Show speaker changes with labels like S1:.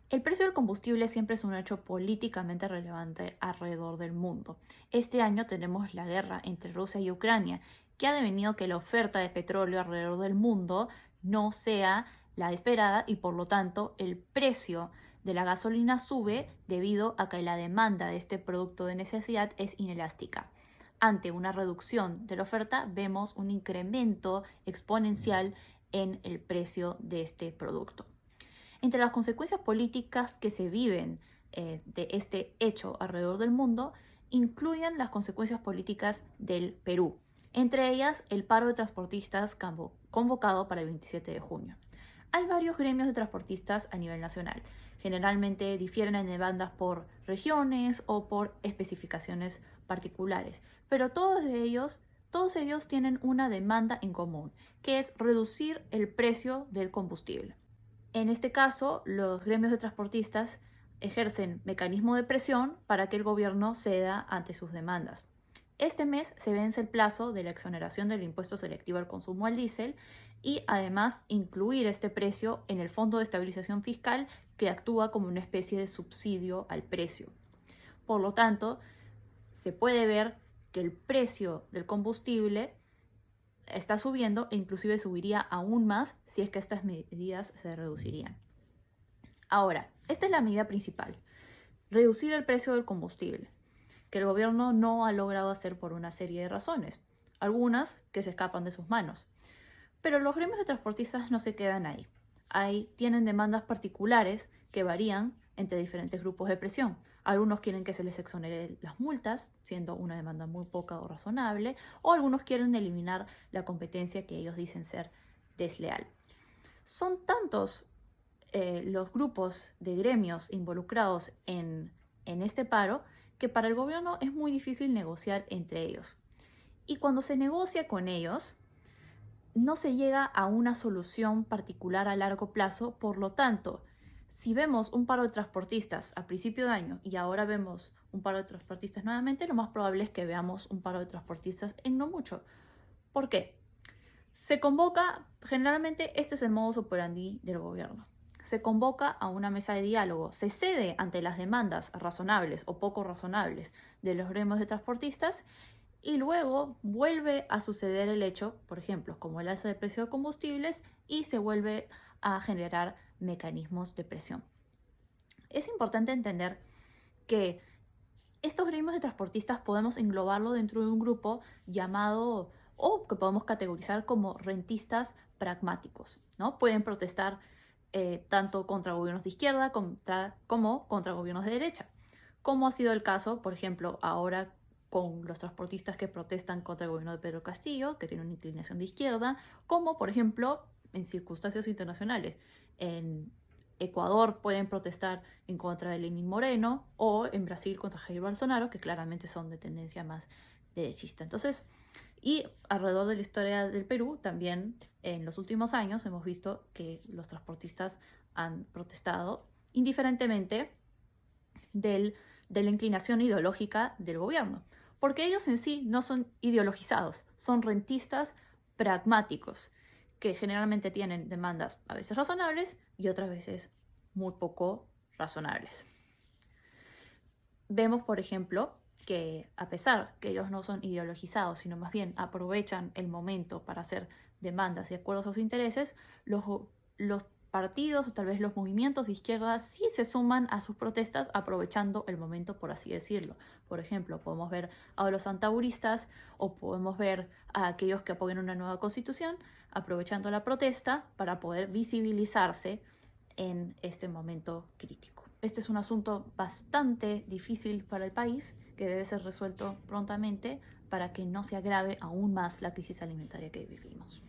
S1: El precio del combustible siempre es un hecho políticamente relevante alrededor del mundo. Este año tenemos la guerra entre Rusia y Ucrania, que ha devenido que la oferta de petróleo alrededor del mundo no sea la esperada y por lo tanto el precio de la gasolina sube debido a que la demanda de este producto de necesidad es inelástica. Ante una reducción de la oferta vemos un incremento exponencial en el precio de este producto. Entre las consecuencias políticas que se viven de este hecho alrededor del mundo, incluyen las consecuencias políticas del Perú, entre ellas el paro de transportistas convocado para el 27 de junio. Hay varios gremios de transportistas a nivel nacional. Generalmente difieren en demandas por regiones o por especificaciones particulares, pero todos ellos tienen una demanda en común, que es reducir el precio del combustible. En este caso, los gremios de transportistas ejercen mecanismo de presión para que el gobierno ceda ante sus demandas. Este mes se vence el plazo de la exoneración del impuesto selectivo al consumo al diésel y además incluir este precio en el Fondo de Estabilización Fiscal que actúa como una especie de subsidio al precio. Por lo tanto, se puede ver que el precio del combustible está subiendo e inclusive subiría aún más si es que estas medidas se reducirían. Ahora, esta es la medida principal, reducir el precio del combustible, que el gobierno no ha logrado hacer por una serie de razones, algunas que se escapan de sus manos. Pero los gremios de transportistas no se quedan ahí. Tienen demandas particulares que varían entre diferentes grupos de presión. Algunos quieren que se les exonere las multas, siendo una demanda muy poca o razonable, o algunos quieren eliminar la competencia que ellos dicen ser desleal. Son tantos los grupos de gremios involucrados en este paro que para el gobierno es muy difícil negociar entre ellos. Y cuando se negocia con ellos, no se llega a una solución particular a largo plazo. Por lo tanto, si vemos un paro de transportistas a principio de año y ahora vemos un paro de transportistas nuevamente, lo más probable es que veamos un paro de transportistas en no mucho. ¿Por qué? Se convoca, generalmente este es el modus operandi del gobierno. Se convoca a una mesa de diálogo, se cede ante las demandas razonables o poco razonables de los gremios de transportistas y luego vuelve a suceder el hecho, por ejemplo, como el alza de precio de combustibles y se vuelve a generar mecanismos de presión. Es importante entender que estos gremios de transportistas podemos englobarlo dentro de un grupo llamado o que podemos categorizar como rentistas pragmáticos, ¿no? Pueden protestar tanto contra gobiernos de izquierda como contra gobiernos de derecha, como ha sido el caso, por ejemplo, ahora con los transportistas que protestan contra el gobierno de Pedro Castillo, que tiene una inclinación de izquierda, como por ejemplo en circunstancias internacionales. En Ecuador pueden protestar en contra de Lenín Moreno o en Brasil contra Jair Bolsonaro, que claramente son de tendencia más derechista. Entonces, y alrededor de la historia del Perú, también en los últimos años hemos visto que los transportistas han protestado indiferentemente de la inclinación ideológica del gobierno, porque ellos en sí no son ideologizados, son rentistas pragmáticos, que generalmente tienen demandas a veces razonables y otras veces muy poco razonables. Vemos, por ejemplo, que a pesar que ellos no son ideologizados, sino más bien aprovechan el momento para hacer demandas y acuerdos a sus intereses, los partidos o tal vez los movimientos de izquierda sí se suman a sus protestas aprovechando el momento, por así decirlo. Por ejemplo, podemos ver a los antauristas o podemos ver a aquellos que apoyan una nueva constitución aprovechando la protesta para poder visibilizarse en este momento crítico. Este es un asunto bastante difícil para el país que debe ser resuelto prontamente para que no se agrave aún más la crisis alimentaria que vivimos.